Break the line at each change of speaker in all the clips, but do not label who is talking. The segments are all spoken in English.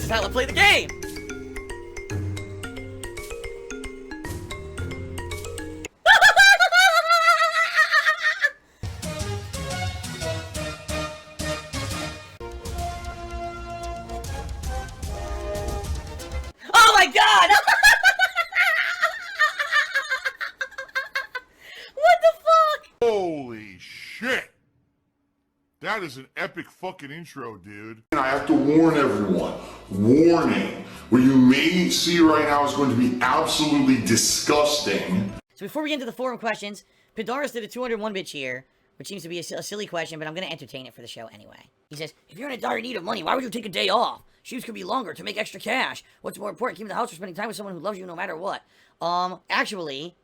This is how I play the game! Oh my god! What the fuck?
Holy shit! That is an epic fucking intro, dude.
And I have to warn everyone, warning, what you may see right now is going to be absolutely disgusting.
So before we get into the forum questions, Pidaris did a 201-bit cheer, which seems to be a silly question, but I'm going to entertain it for the show anyway. He says, if you're in a dire need of money, why would you take a day off? Shoots could be longer to make extra cash. What's more important, keeping the house or spending time with someone who loves you no matter what? Actually,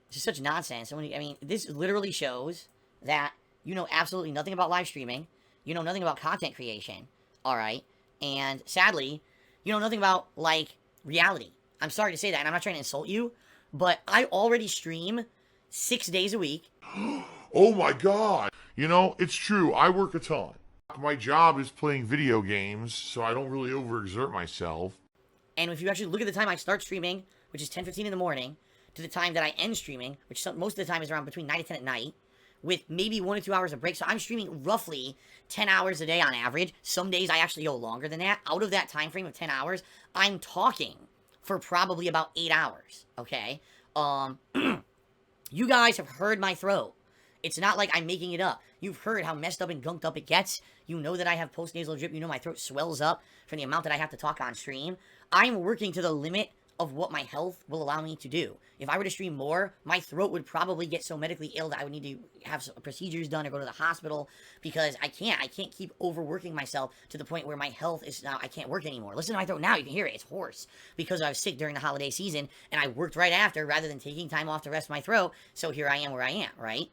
this is such nonsense. I mean, this literally shows that you know absolutely nothing about live streaming. You know nothing about content creation. Alright? And sadly, you know nothing about, like, reality. I'm sorry to say that, and I'm not trying to insult you, but I already stream 6 days a week.
Oh my god! You know, it's true, I work a ton. My job is playing video games, so I don't really overexert myself.
And if you actually look at the time I start streaming, which is 10:15 in the morning, to the time that I end streaming, which most of the time is around between 9 to 10 at night, with maybe 1 or 2 hours of break. So I'm streaming roughly 10 hours a day on average. Some days I actually go longer than that. Out of that time frame of 10 hours, I'm talking for probably about 8 hours, okay? You guys have heard my throat. It's not like I'm making it up. You've heard how messed up and gunked up it gets. You know that I have post-nasal drip. You know my throat swells up from the amount that I have to talk on stream. I'm working to the limit of what my health will allow me to do. If I were to stream more, my throat would probably get so medically ill that I would need to have some procedures done or go to the hospital, because I can't keep overworking myself to the point where my health is now, I can't work anymore. Listen to my throat now, you can hear it, it's hoarse, because I was sick during the holiday season, and I worked right after, rather than taking time off to rest my throat, so here I am where I am, right?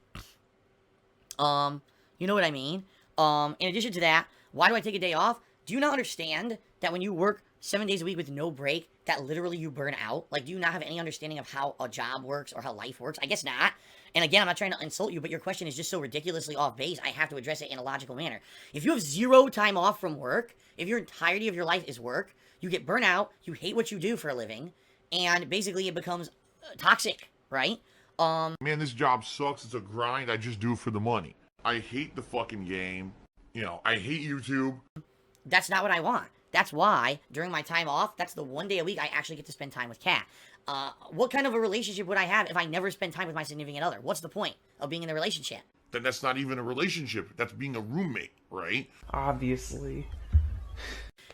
You know what I mean? In addition to that, why do I take a day off? Do you not understand that when you work 7 days a week with no break, that literally you burn out? Like, do you not have any understanding of how a job works or how life works? I guess not. And again, I'm not trying to insult you, but your question is just so ridiculously off base, I have to address it in a logical manner. If you have 0 time off from work, if your entirety of your life is work, you get burnt out, you hate what you do for a living, and basically it becomes toxic, right?
Man, this job sucks, it's a grind, I just do it for the money. I hate the fucking game. You know, I hate YouTube.
That's not what I want. That's why, during my time off, that's the 1 day a week I actually get to spend time with Kat. What kind of a relationship would I have if I never spend time with my significant other? What's the point of being in a relationship?
Then that's not even a relationship. That's being a roommate, right?
Obviously.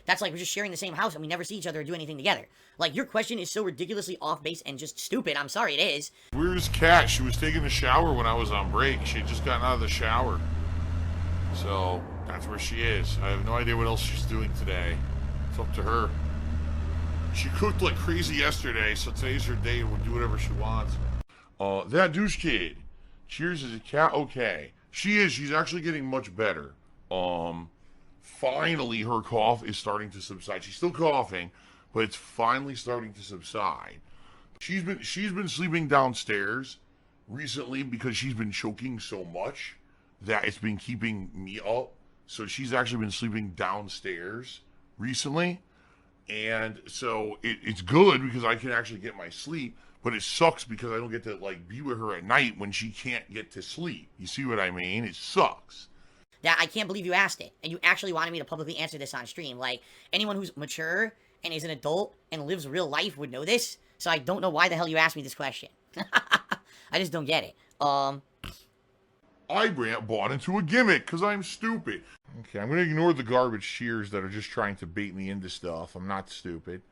That's like we're just sharing the same house and we never see each other or do anything together. Like, your question is so ridiculously off base and just stupid. I'm sorry, it is.
Where's Kat? She was taking a shower when I was on break. She had just gotten out of the shower. So, that's where she is. I have no idea what else she's doing today. It's up to her. She cooked like crazy yesterday, so today's her day and we'll do whatever she wants. That douche kid. Cheers, is a cat? Okay. She is. She's actually getting much better. Finally her cough is starting to subside. She's still coughing, but it's finally starting to subside. She's been sleeping downstairs recently because she's been choking so much that it's been keeping me up. So she's actually been sleeping downstairs recently. And so it's good because I can actually get my sleep, but it sucks because I don't get to like be with her at night when she can't get to sleep. You see what I mean? It sucks.
That I can't believe you asked it, and you actually wanted me to publicly answer this on stream. Like, anyone who's mature and is an adult and lives real life would know this, so I don't know why the hell you asked me this question. I just don't get it.
I bought into a gimmick because I'm stupid. Okay, I'm going to ignore the garbage cheers that are just trying to bait me into stuff. I'm not stupid.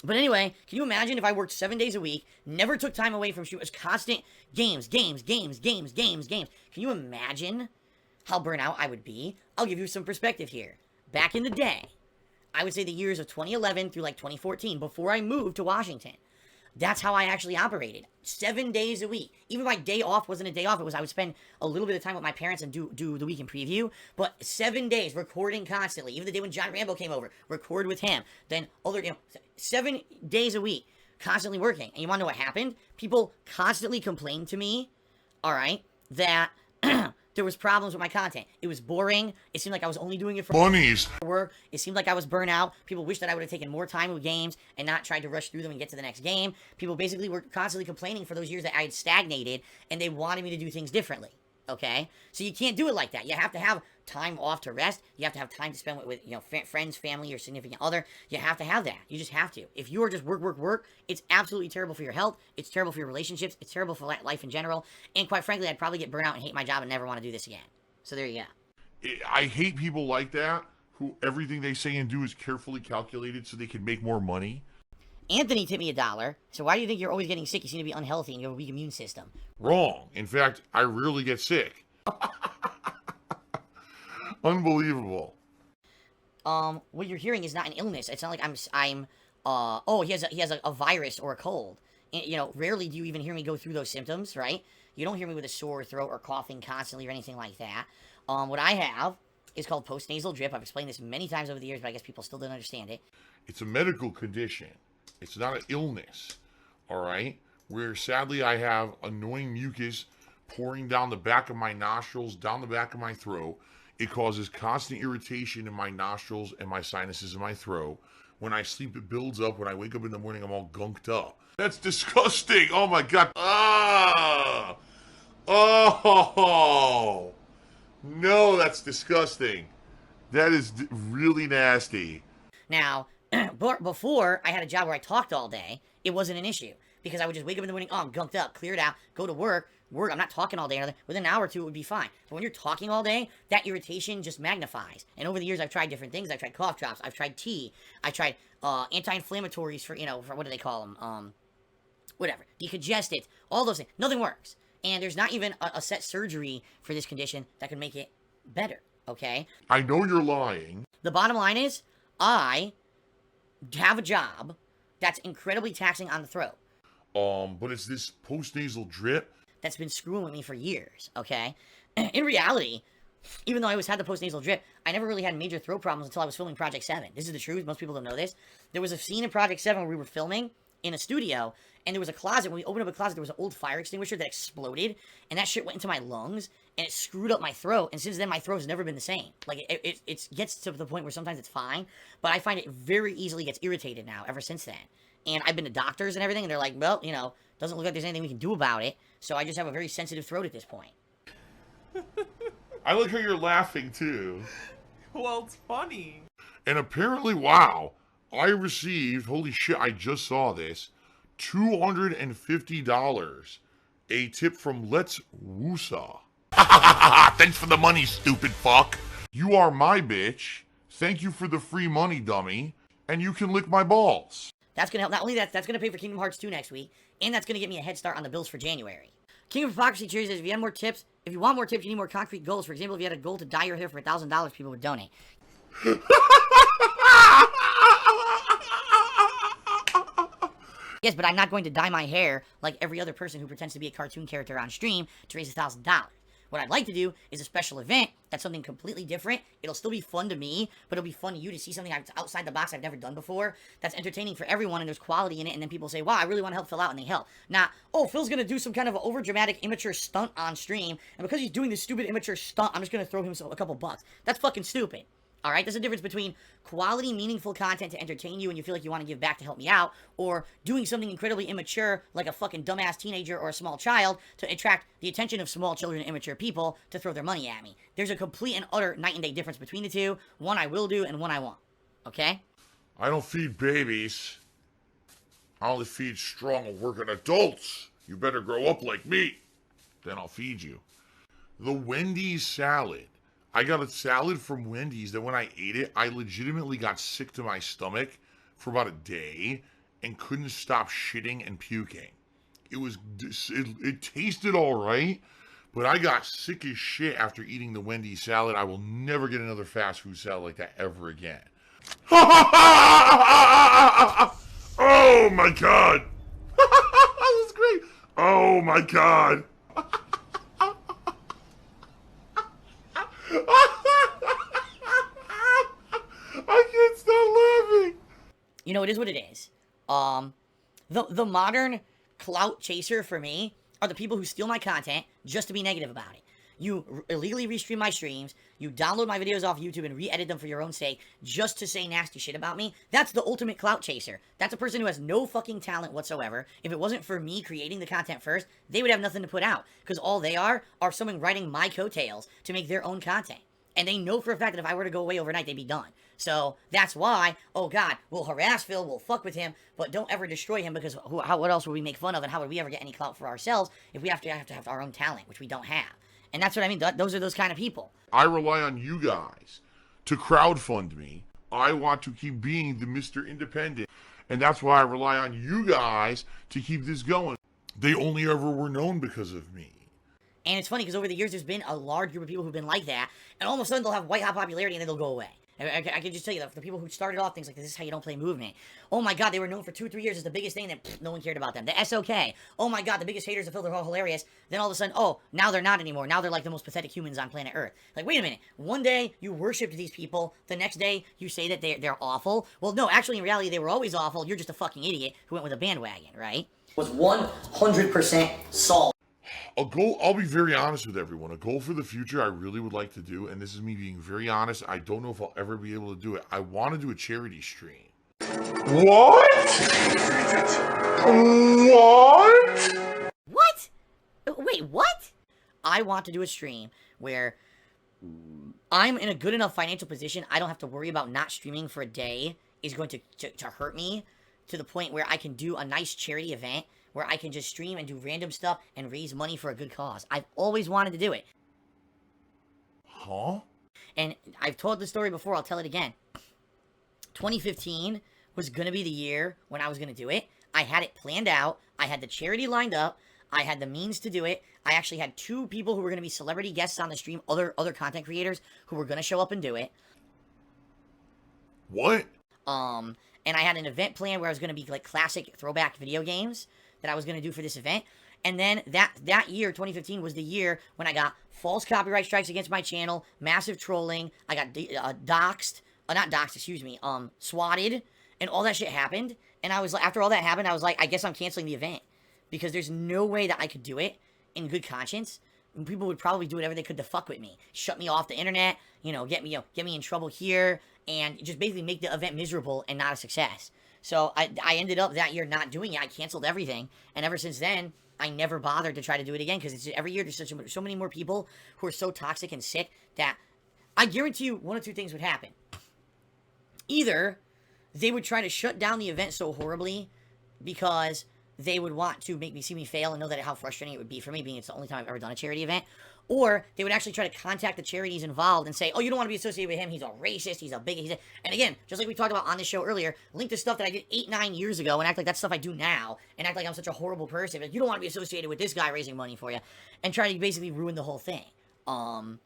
But anyway, can you imagine if I worked 7 days a week, never took time away from shooting, constant games? Can you imagine how burnt out I would be? I'll give you some perspective here. Back in the day, I would say the years of 2011 through like 2014, before I moved to Washington, that's how I actually operated. 7 days a week. Even my day off wasn't a day off. It was I would spend a little bit of time with my parents and do the weekend preview. But 7 days, recording constantly. Even the day when John Rambo came over, record with him. Then 7 days a week, constantly working. And you want to know what happened? People constantly complained to me, all right, that there was problems with my content. It was boring. It seemed like I was only doing it for
Bunnies.
work. It seemed like I was burnt out. People wished that I would have taken more time with games and not tried to rush through them and get to the next game. People basically were constantly complaining for those years that I had stagnated, and they wanted me to do things differently. Okay? So you can't do it like that. You have to have time off to rest. You have to have time to spend with friends, family, your significant other. You have to have that. You just have to. If you are just work, it's absolutely terrible for your health. It's terrible for your relationships. It's terrible for life in general. And quite frankly, I'd probably get burnt out and hate my job and never want to do this again. So there you go.
I hate people like that who everything they say and do is carefully calculated so they can make more money.
Anthony tipped me $1. So why do you think you're always getting sick? You seem to be unhealthy and you have a weak immune system.
Wrong. In fact, I rarely get sick. Unbelievable.
What you're hearing is not an illness. It's not like he has a virus or a cold. And, rarely do you even hear me go through those symptoms, right? You don't hear me with a sore throat or coughing constantly or anything like that. What I have is called postnasal drip. I've explained this many times over the years, but I guess people still don't understand it.
It's a medical condition. It's not an illness. All right? Where sadly I have annoying mucus pouring down the back of my nostrils, down the back of my throat. It causes constant irritation in my nostrils and my sinuses in my throat. When I sleep, it builds up. When I wake up in the morning, I'm all gunked up. That's disgusting. Oh my God. Ah! Oh! No, that's disgusting. That is really nasty.
Now, before I had a job where I talked all day, it wasn't an issue. Because I would just wake up in the morning, I'm gunked up, cleared out, go to work, I'm not talking all day, within an hour or two it would be fine. But when you're talking all day, that irritation just magnifies. And over the years I've tried different things. I've tried cough drops, I've tried tea, I tried anti-inflammatories for what do they call them? Whatever, decongestants, all those things. Nothing works. And there's not even a set surgery for this condition that can make it better, okay?
I know you're lying.
The bottom line is, I have a job that's incredibly taxing on the throat.
But it's this postnasal drip
that's been screwing with me for years, okay? In reality, even though I always had the postnasal drip, I never really had major throat problems until I was filming Project 7. This is the truth. Most people don't know this. There was a scene in Project 7 where we were filming in a studio, and there was a closet. When we opened up a closet, there was an old fire extinguisher that exploded, and that shit went into my lungs, and it screwed up my throat, and since then, my throat has never been the same. Like, it gets to the point where sometimes it's fine, but I find it very easily gets irritated now, ever since then. And I've been to doctors and everything, and they're like, well, doesn't look like there's anything we can do about it, so I just have a very sensitive throat at this point.
I like how you're laughing, too.
Well, it's funny.
And apparently, wow, I received, holy shit, I just saw this, $250, a tip from Let's Woosa. Thanks for the money, stupid fuck. You are my bitch. Thank you for the free money, dummy. And you can lick my balls.
That's going to help. Not only that, that's going to pay for Kingdom Hearts 2 next week, and that's going to get me a head start on the bills for January. King of Hypocrisy Cheers says, if you want more tips, you need more concrete goals. For example, if you had a goal to dye your hair for $1,000, people would donate. Yes, but I'm not going to dye my hair like every other person who pretends to be a cartoon character on stream to raise $1,000. What I'd like to do is a special event that's something completely different. It'll still be fun to me, but it'll be fun to you to see something outside the box I've never done before. That's entertaining for everyone, and there's quality in it, and then people say, wow, I really want to help Phil out, and they help. Not, oh, Phil's going to do some kind of over-dramatic, immature stunt on stream, and because he's doing this stupid, immature stunt, I'm just going to throw him a couple bucks. That's fucking stupid. Alright, there's a difference between quality, meaningful content to entertain you and you feel like you want to give back to help me out, or doing something incredibly immature, like a fucking dumbass teenager or a small child, to attract the attention of small children and immature people to throw their money at me. There's a complete and utter night and day difference between the two. One I will do and one I won't. Okay?
I don't feed babies. I only feed strong, working adults. You better grow up like me. Then I'll feed you. The Wendy's salad. I got a salad from Wendy's that when I ate it, I legitimately got sick to my stomach for about a day and couldn't stop shitting and puking. It tasted all right, but I got sick as shit after eating the Wendy's salad. I will never get another fast food salad like that ever again. Oh my God. That was great. Oh my God. I can't stop laughing.
You know, it is what it is. The modern clout chaser for me are the people who steal my content just to be negative about it. you illegally restream my streams, you download my videos off YouTube and re-edit them for your own sake just to say nasty shit about me, that's the ultimate clout chaser. That's a person who has no fucking talent whatsoever. If it wasn't for me creating the content first, they would have nothing to put out, because all they are someone writing my coattails to make their own content. And they know for a fact that if I were to go away overnight, they'd be done. So that's why, oh God, we'll harass Phil, we'll fuck with him, but don't ever destroy him, because what else would we make fun of, and how would we ever get any clout for ourselves if we have to have our own talent, which we don't have. And that's what I mean. Those are those kind of people.
I rely on you guys to crowdfund me. I want to keep being the Mr. Independent. And that's why I rely on you guys to keep this going. They only ever were known because of me.
And it's funny because over the years, there's been a large group of people who've been like that, and all of a sudden they'll have white hot popularity and then they'll go away. I can just tell you, the people who started off things like this is how you don't play movement. Oh my God, they were known for 2-3 years as the biggest thing, and then no one cared about them. The SOK. Oh my God, the biggest haters of Phil, they're all hilarious. Then all of a sudden, oh, now they're not anymore. Now they're like the most pathetic humans on planet Earth. Like, wait a minute. One day you worshipped these people. The next day you say that they're awful. Well, no, actually in reality they were always awful. You're just a fucking idiot who went with a bandwagon, right? Was 100% solved.
I'll be very honest with everyone. A goal for the future I really would like to do, and this is me being very honest, I don't know if I'll ever be able to do it. I want to do a charity stream.
What? What?
What? Wait, what? I want to do a stream where I'm in a good enough financial position, I don't have to worry about not streaming for a day is going to hurt me, to the point where I can do a nice charity event where I can just stream and do random stuff and raise money for a good cause. I've always wanted to do it.
Huh?
And I've told the story before, I'll tell it again. 2015 was going to be the year when I was going to do it. I had it planned out. I had the charity lined up. I had the means to do it. I actually had 2 people who were going to be celebrity guests on the stream, other content creators who were going to show up and do it.
What?
And I had an event planned where I was going to be like classic throwback video games that I was going to do for this event. And then that year, 2015, was the year when I got false copyright strikes against my channel, massive trolling, I got swatted, and all that shit happened. And I was like, after all that happened, I was like, I guess I'm canceling the event, because there's no way that I could do it in good conscience. And people would probably do whatever they could to fuck with me, shut me off the internet, get me in trouble here, and just basically make the event miserable and not a success. So I ended up that year not doing it. I canceled everything, and ever since then, I never bothered to try to do it again, because every year there's so many more people who are so toxic and sick that I guarantee you one of 2 things would happen. Either they would try to shut down the event so horribly because they would want to make me see me fail and know that how frustrating it would be for me, being it's the only time I've ever done a charity event. Or they would actually try to contact the charities involved and say, oh, you don't want to be associated with him, he's a racist, he's a bigot, and again, just like we talked about on this show earlier, link to stuff that I did 8-9 years ago and act like that's stuff I do now, and act like I'm such a horrible person. Like, you don't want to be associated with this guy raising money for you, and try to basically ruin the whole thing. And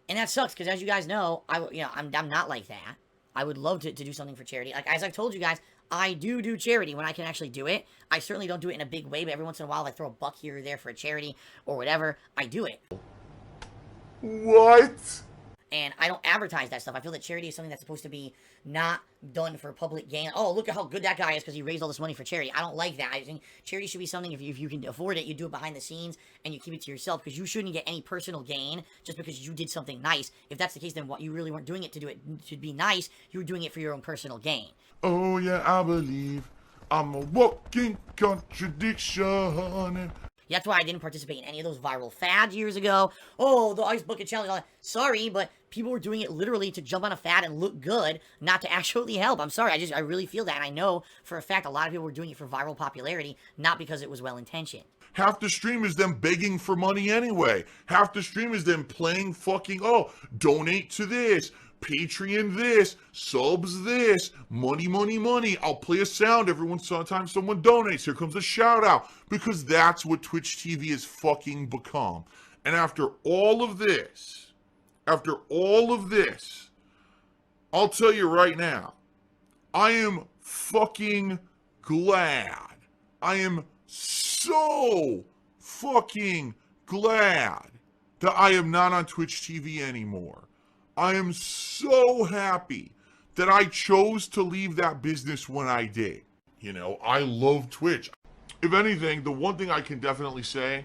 that sucks, because as you guys know, I'm not like that. I would love to do something for charity. Like, as I've told you guys, I do charity when I can actually do it. I certainly don't do it in a big way, but every once in a while, if I throw a buck here or there for a charity or whatever, I do it.
What?
And I don't advertise that stuff. I feel that charity is something that's supposed to be not done for public gain. Oh, look at how good that guy is because he raised all this money for charity. I don't like that. I think charity should be something, if you can afford it, you do it behind the scenes and you keep it to yourself, because you shouldn't get any personal gain just because you did something nice. If that's the case, then you really weren't doing it to be nice. You were doing it for your own personal gain.
Oh yeah, I believe I'm a walking contradiction.
That's why I didn't participate in any of those viral fads years ago. Oh, the ice bucket challenge. All that. Sorry, but people were doing it literally to jump on a fad and look good, not to actually help. I'm sorry. I really feel that. And I know for a fact a lot of people were doing it for viral popularity, not because it was well-intentioned.
Half the stream is them begging for money anyway. Half the stream is them playing fucking, oh, donate to this, Patreon this, subs this, money, money, money. I'll play a sound every once in a time someone donates. Here comes a shout out. Because that's what Twitch TV has fucking become. And after all of this, I'll tell you right now, I am fucking glad. I am so fucking glad that I am not on Twitch TV anymore. I am so happy that I chose to leave that business when I did. You know, I love Twitch. If anything, the one thing I can definitely say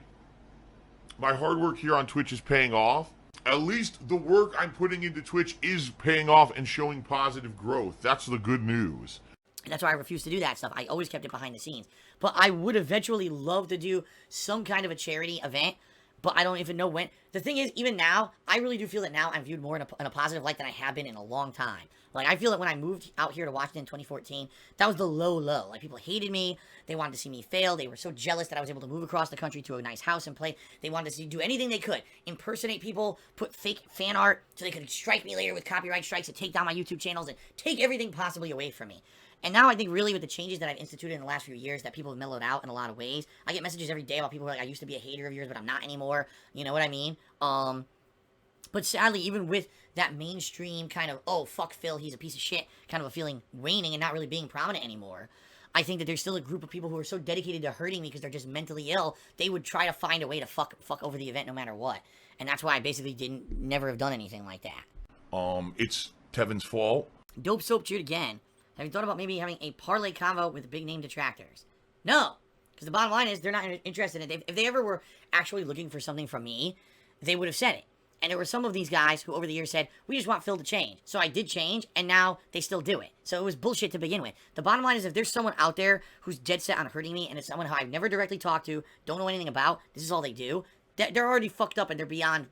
my hard work here on Twitch is paying off. At least the work I'm putting into Twitch is paying off and showing positive growth. That's the good news.
And that's why I refuse to do that stuff. I always kept it behind the scenes. But I would eventually love to do some kind of a charity event, but I don't even know when. The thing is, even now, I really do feel that now I'm viewed more in a positive light than I have been in a long time. Like, I feel that when I moved out here to Washington in 2014, that was the low. Like, people hated me. They wanted to see me fail. They were so jealous that I was able to move across the country to a nice house and play. They wanted to do anything they could. Impersonate people, put fake fan art so they could strike me later with copyright strikes and take down my YouTube channels and take everything possibly away from me. And now I think really with the changes that I've instituted in the last few years that people have mellowed out in a lot of ways. I get messages every day about people who are like, I used to be a hater of yours, but I'm not anymore. You know what I mean? But sadly, even with that mainstream kind of, oh, fuck Phil, he's a piece of shit, kind of a feeling waning and not really being prominent anymore, I think that there's still a group of people who are so dedicated to hurting me because they're just mentally ill, they would try to find a way to fuck over the event no matter what. And that's why I basically never have done anything like that.
It's Tevin's fault.
Dope Soap chewed again. Have you thought about maybe having a parlay convo with big name detractors? No, because the bottom line is they're not interested in it. If they ever were actually looking for something from me, they would have said it. And there were some of these guys who over the years said, we just want Phil to change. So I did change, and now they still do it. So it was bullshit to begin with. The bottom line is if there's someone out there who's dead set on hurting me, and it's someone who I've never directly talked to, don't know anything about, this is all they do, they're already fucked up and they're beyond,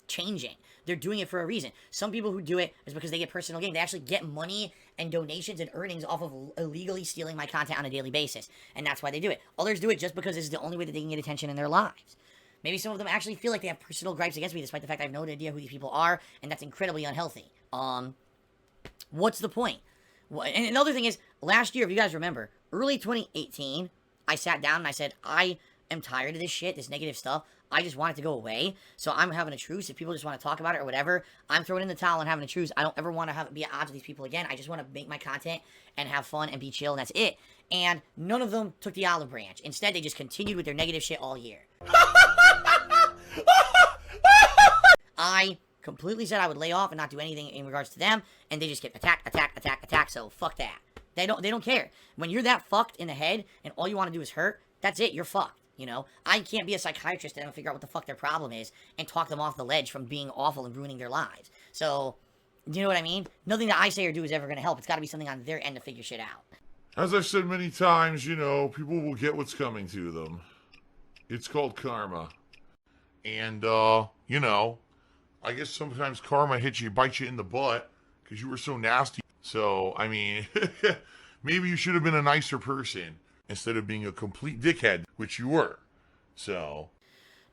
changing. They're doing it for a reason. Some people who do it is because they get personal gain. They actually get money and donations and earnings off of illegally stealing my content on a daily basis. And that's why they do it. Others do it just because this is the only way that they can get attention in their lives. Maybe some of them actually feel like they have personal gripes against me, despite the fact I have no idea who these people are, and that's incredibly unhealthy. What's the point? And another thing is, last year, if you guys remember, early 2018, I sat down and I said, I am tired of this shit, this negative stuff. I just want it to go away. So I'm having a truce. If people just want to talk about it or whatever, I'm throwing in the towel and having a truce. I don't ever want to be at odds with these people again. I just want to make my content and have fun and be chill, and that's it. And none of them took the olive branch. Instead, they just continued with their negative shit all year. I completely said I would lay off and not do anything in regards to them, and they just get attack, so fuck that. They don't care. When you're that fucked in the head and all you want to do is hurt, that's it, you're fucked, I can't be a psychiatrist and figure out what the fuck their problem is and talk them off the ledge from being awful and ruining their lives. So, do you know what I mean? Nothing that I say or do is ever going to help. It's got to be something on their end to figure shit out.
As I've said many times, people will get what's coming to them. It's called karma. And, I guess sometimes karma bites you in the butt because you were so nasty. So, I mean, maybe you should have been a nicer person instead of being a complete dickhead, which you were. So.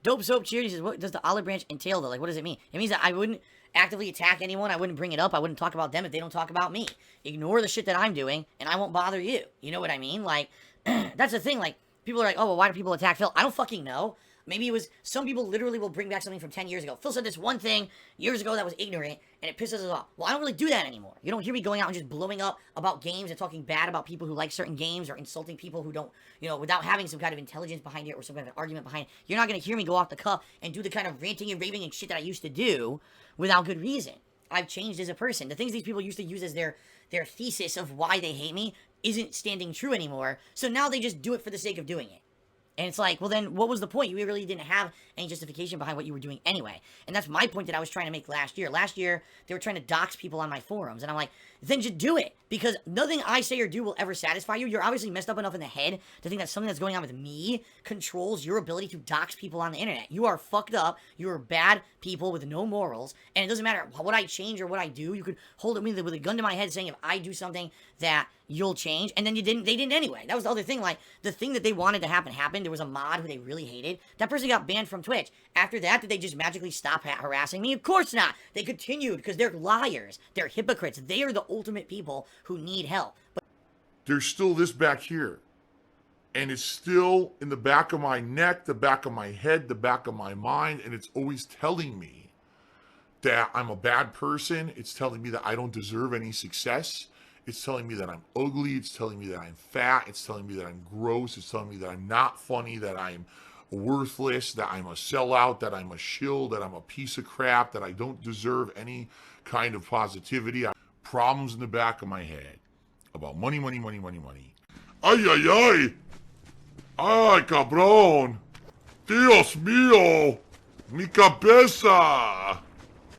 Dope Soap Cheer, says, what does the olive branch entail, though? Like, what does it mean? It means that I wouldn't actively attack anyone. I wouldn't bring it up. I wouldn't talk about them if they don't talk about me. Ignore the shit that I'm doing, and I won't bother you. You know what I mean? Like, that's the thing. Like, people are like, oh, well, why do people attack Phil? I don't fucking know. Maybe it was, some people literally will bring back something from 10 years ago. Phil said this one thing years ago that was ignorant, and it pisses us off. Well, I don't really do that anymore. You don't hear me going out and just blowing up about games and talking bad about people who like certain games or insulting people who don't, without having some kind of intelligence behind it or some kind of argument behind it. You're not going to hear me go off the cuff and do the kind of ranting and raving and shit that I used to do without good reason. I've changed as a person. The things these people used to use as their thesis of why they hate me isn't standing true anymore. So now they just do it for the sake of doing it. And it's like, well, then what was the point? You really didn't have any justification behind what you were doing anyway. And that's my point that I was trying to make last year. Last year, they were trying to dox people on my forums. And I'm like, then just do it. Because nothing I say or do will ever satisfy you. You're obviously messed up enough in the head to think that something that's going on with me controls your ability to dox people on the internet. You are fucked up. You are bad people with no morals. And it doesn't matter what I change or what I do. You could hold it with a gun to my head saying if I do something that you'll change. And then they didn't anyway. That was the other thing. Like, the thing that they wanted to happen happened. There was a mod who they really hated. That person got banned from Twitch. After that, did they just magically stop harassing me? Of course not. They continued because they're liars. They're hypocrites. They are the ultimate people who need help. But
there's still this back here. And it's still in the back of my neck, the back of my head, the back of my mind. And it's always telling me that I'm a bad person. It's telling me that I don't deserve any success. It's telling me that I'm ugly. It's telling me that I'm fat. It's telling me that I'm gross. It's telling me that I'm not funny, that I'm worthless, that I'm a sellout, that I'm a shill, that I'm a piece of crap, that I don't deserve any kind of positivity. I have problems in the back of my head about money. Ay, ay, ay. Ay, cabrón. Dios mío, mi cabeza.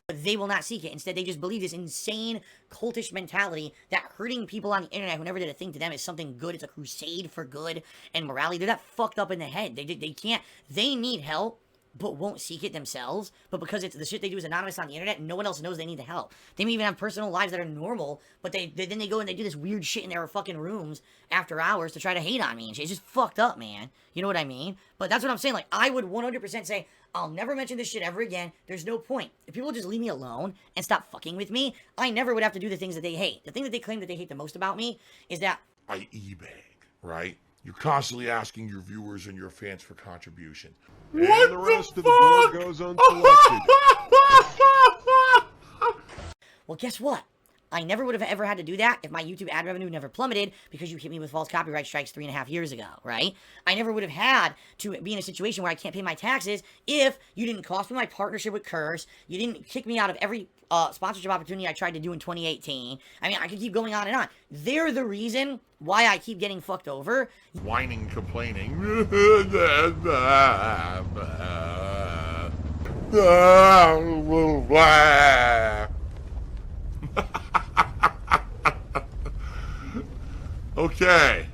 But they will not seek it. Instead, they just believe this insane cultish mentality that hurting people on the internet who never did a thing to them is something good. It's a crusade for good and morality. They're that fucked up in the head. They can't. They need help, but won't seek it themselves. But because it's the shit they do is anonymous on the internet, no one else knows they need the help. They may even have personal lives that are normal, but then they go and they do this weird shit in their fucking rooms after hours to try to hate on me and shit. It's just fucked up, man. You know what I mean? But that's what I'm saying. Like, I would 100% say, I'll never mention this shit ever again. There's no point. If people just leave me alone and stop fucking with me, I never would have to do the things that they hate. The thing that they claim that they hate the most about me is that
I e-bag, right? You're constantly asking your viewers and your fans for contribution.
And the rest of the board goes unselected.
well, guess what? I never would have ever had to do that if my YouTube ad revenue never plummeted because you hit me with false copyright strikes 3.5 years ago, right? I never would have had to be in a situation where I can't pay my taxes if you didn't cost me my partnership with Curse, you didn't kick me out of every sponsorship opportunity I tried to do in 2018. I mean, I could keep going on and on. They're the reason why I keep getting fucked over.
Whining, complaining. Okay.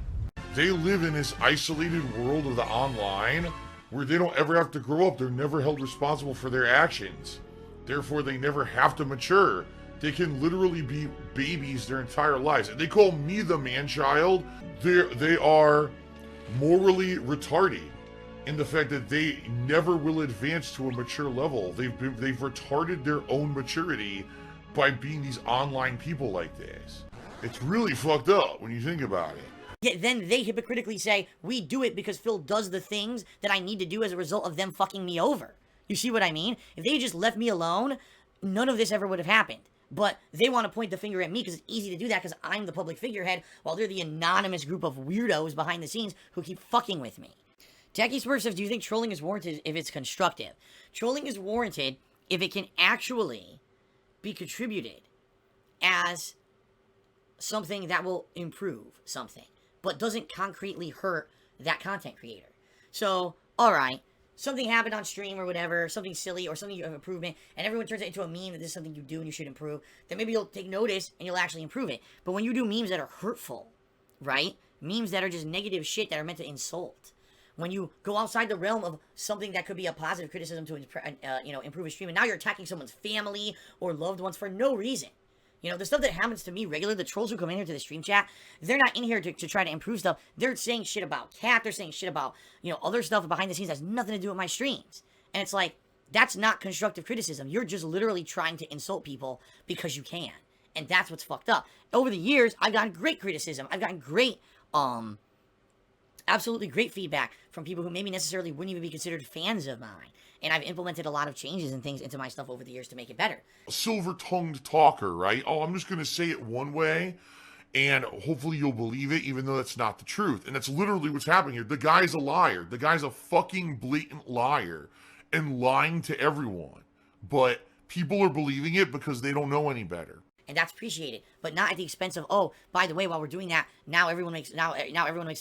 They live in this isolated world of the online where they don't ever have to grow up. They're never held responsible for their actions. Therefore, they never have to mature. They can literally be babies their entire lives. And they call me the man-child. They are morally retarded in the fact that they never will advance to a mature level. They've retarded their own maturity by being these online people like this. It's really fucked up when you think about it.
Yet then they hypocritically say, we do it because Phil does the things that I need to do as a result of them fucking me over. You see what I mean? If they just left me alone, none of this ever would have happened. But they want to point the finger at me because it's easy to do that because I'm the public figurehead while they're the anonymous group of weirdos behind the scenes who keep fucking with me. Jackie Smurf says, do you think trolling is warranted if it's constructive? Trolling is warranted if it can actually be contributed as something that will improve something, but doesn't concretely hurt that content creator. So, alright, something happened on stream or whatever, something silly or something of improvement, and everyone turns it into a meme that this is something you do and you should improve, then maybe you'll take notice and you'll actually improve it. But when you do memes that are hurtful, right? Memes that are just negative shit that are meant to insult. When you go outside the realm of something that could be a positive criticism to improve a stream, and now you're attacking someone's family or loved ones for no reason. You know, the stuff that happens to me regularly, the trolls who come in here to the stream chat, they're not in here to try to improve stuff. They're saying shit about Cat. They're saying shit about, other stuff behind the scenes that has nothing to do with my streams. And it's like, that's not constructive criticism. You're just literally trying to insult people because you can. And that's what's fucked up. Over the years, I've gotten great criticism. I've gotten great, absolutely great feedback from people who maybe necessarily wouldn't even be considered fans of mine. And I've implemented a lot of changes and things into my stuff over the years to make it better.
A silver-tongued talker, right? Oh, I'm just going to say it one way, and hopefully you'll believe it, even though that's not the truth. And that's literally what's happening here. The guy's a liar. The guy's a fucking blatant liar and lying to everyone. But people are believing it because they don't know any better.
And that's appreciated, but not at the expense of, oh, by the way, while we're doing that, now everyone makes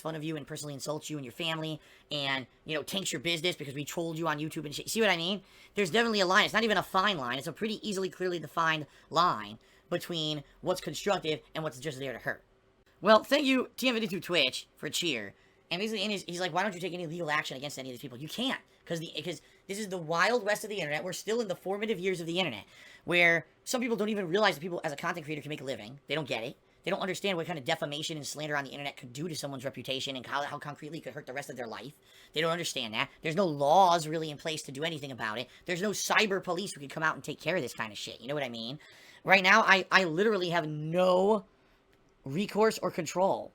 fun of you and personally insults you and your family, and tanks your business because we trolled you on YouTube and shit. See what I mean? There's definitely a line. It's not even a fine line. It's a pretty easily, clearly defined line between what's constructive and what's just there to hurt. Well, thank you, TM52 Twitch, for cheer. And basically, he's like, why don't you take any legal action against any of these people? You can't, because this is the wild west of the internet. We're still in the formative years of the internet, where some people don't even realize that people, as a content creator, can make a living. They don't get it. They don't understand what kind of defamation and slander on the internet could do to someone's reputation and how concretely it could hurt the rest of their life. They don't understand that. There's no laws really in place to do anything about it. There's no cyber police who can come out and take care of this kind of shit. You know what I mean? Right now, I literally have no recourse or control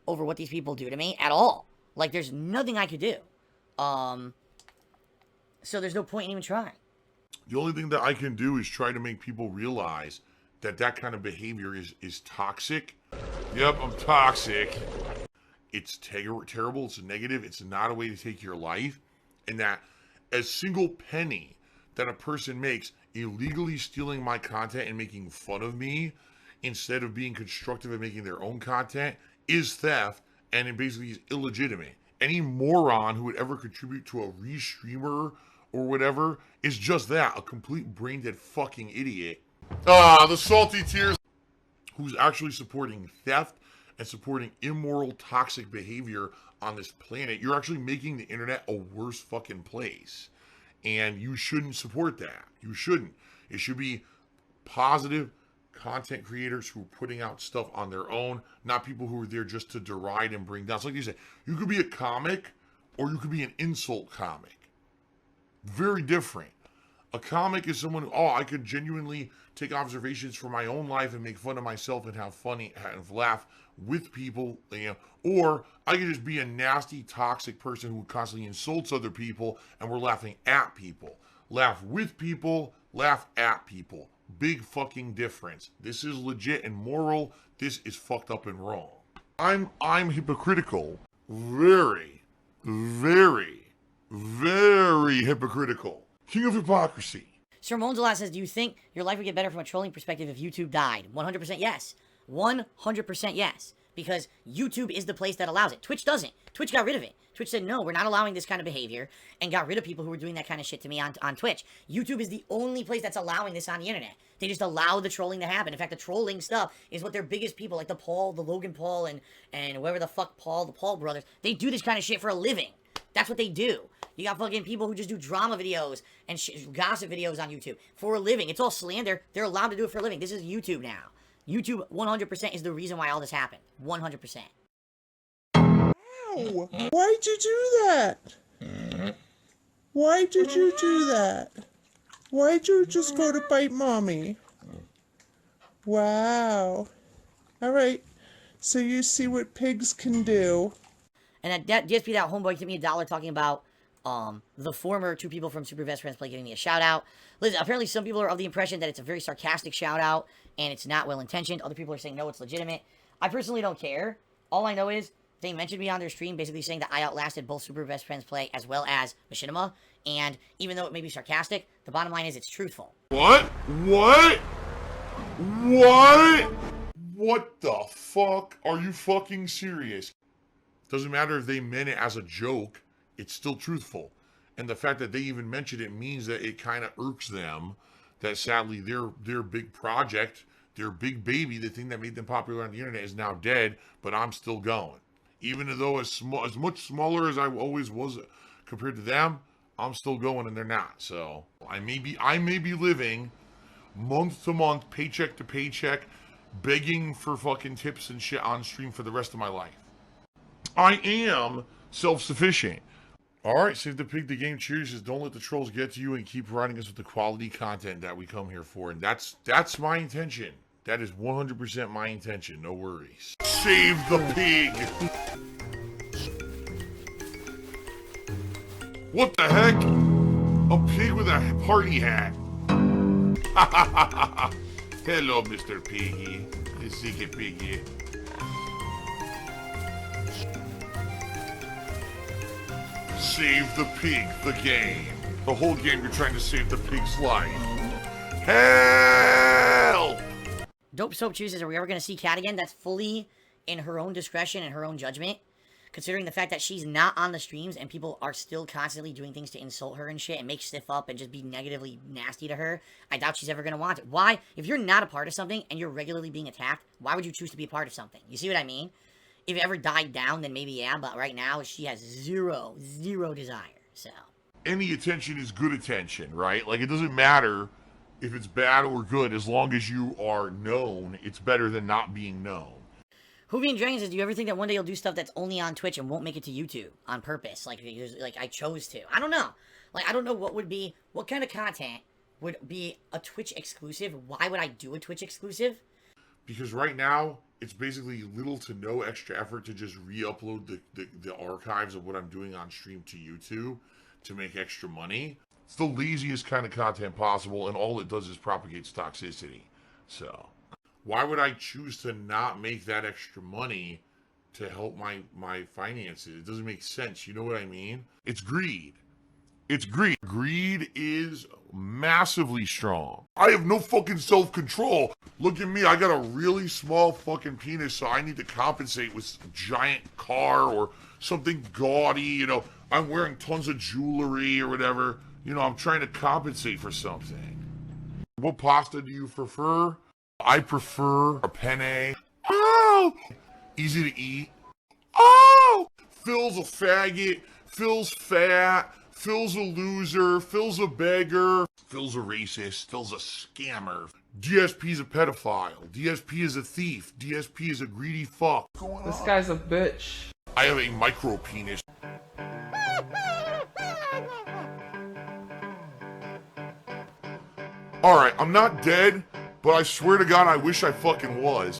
over what these people do to me at all. Like, there's nothing I could do. So there's no point in even trying.
The only thing that I can do is try to make people realize that kind of behavior is toxic. Yep, I'm toxic. It's terrible, it's negative, it's not a way to take your life. And that a single penny that a person makes illegally stealing my content and making fun of me instead of being constructive and making their own content is theft, and it basically is illegitimate. any moron who would ever contribute to a restreamer or whatever is just that, a complete brain-dead fucking idiot. The salty tears, who's actually supporting theft and supporting immoral, toxic behavior on this planet. You're actually making the internet a worse fucking place. And you shouldn't support that. You shouldn't. It should be positive content creators who are putting out stuff on their own, not people who are there just to deride and bring down. It's like you said, you could be a comic or you could be an insult comic. Very different. A comic is someone who, I could genuinely take observations from my own life and make fun of myself and have funny and laugh with people, or I could just be a nasty, toxic person who constantly insults other people and we're laughing at people. Laugh with people, laugh at people. Big fucking difference. This is legit and moral. This is fucked up and wrong. I'm hypocritical. Very, very, very hypocritical. King of hypocrisy.
Sir Monzalat says, do you think your life would get better from a trolling perspective if YouTube died? 100% yes. 100% yes. Because YouTube is the place that allows it. Twitch doesn't. Twitch got rid of it. Twitch said, no, we're not allowing this kind of behavior, and got rid of people who were doing that kind of shit to me on Twitch. YouTube is the only place that's allowing this on the internet. They just allow the trolling to happen. In fact, the trolling stuff is what their biggest people, like the Logan Paul, and whoever the fuck the Paul brothers, they do this kind of shit for a living. That's what they do. You got fucking people who just do drama videos and gossip videos on YouTube for a living. It's all slander. They're allowed to do it for a living. This is YouTube now. YouTube 100% is the reason why all this happened. 100%.
Ow! Why'd you do that? Why did you do that? Why'd you just go to bite mommy? Wow. Alright, so you see what pigs can do.
And that DSP, that homeboy, gave me $1 talking about the former two people from Super Best Friends Play giving me a shout out. Listen, apparently some people are of the impression that it's a very sarcastic shout out and it's not well intentioned. Other people are saying no, it's legitimate. I personally don't care. All I know is they mentioned me on their stream basically saying that I outlasted both Super Best Friends Play as well as Machinima. And even though it may be sarcastic, the bottom line is it's truthful.
What? What? What? What the fuck? Are you fucking serious? Doesn't matter if they meant it as a joke, it's still truthful. And the fact that they even mentioned it means that it kind of irks them that sadly their big project, their big baby, the thing that made them popular on the internet is now dead, but I'm still going. Even though as much smaller as I always was compared to them, I'm still going and they're not. So I may be living month to month, paycheck to paycheck, begging for fucking tips and shit on stream for the rest of my life. I am self-sufficient. Alright, Save the Pig, the game cheers says, don't let the trolls get to you and keep providing us with the quality content that we come here for. And that's my intention. That is 100% my intention. No worries. Save the pig! What the heck? A pig with a party hat. Hello, Mr. Piggy. The Ziggy Piggy. Save the pig, the game. The whole game you're trying to save the pig's life. Help!
Dope Soap chooses, are we ever going to see Kat again? That's fully in her own discretion and her own judgment. Considering the fact that she's not on the streams and people are still constantly doing things to insult her and shit and make stiff up and just be negatively nasty to her, I doubt she's ever going to want it. Why? If you're not a part of something and you're regularly being attacked, why would you choose to be a part of something? You see what I mean? If it ever died down, then maybe yeah, but right now she has zero desire, so.
Any attention is good attention, right? Like, it doesn't matter if it's bad or good, as long as you are known, it's better than not being known.
Hoovy Dragon says, do you ever think that one day you'll do stuff that's only on Twitch and won't make it to YouTube on purpose? Like I chose to. I don't know. Like, I don't know what kind of content would be a Twitch exclusive. Why would I do a Twitch exclusive?
Because right now, it's basically little to no extra effort to just re-upload the archives of what I'm doing on stream to YouTube to make extra money. It's the laziest kind of content possible, and all it does is propagates toxicity. So, why would I choose to not make that extra money to help my finances? It doesn't make sense. You know what I mean? It's greed. It's greed. Greed is massively strong. I have no fucking self-control. Look at me, I got a really small fucking penis, so I need to compensate with a giant car or something gaudy, you know. I'm wearing tons of jewelry or whatever. You know, I'm trying to compensate for something. What pasta do you prefer? I prefer a penne. Oh! Easy to eat. Oh! Phil's a faggot. Phil's fat. Phil's a loser. Phil's a beggar. Phil's a racist. Phil's a scammer. DSP's a pedophile. DSP is a thief. DSP is a greedy fuck.
This guy's a bitch.
I have a micro penis. Alright, I'm not dead, but I swear to God I wish I fucking was.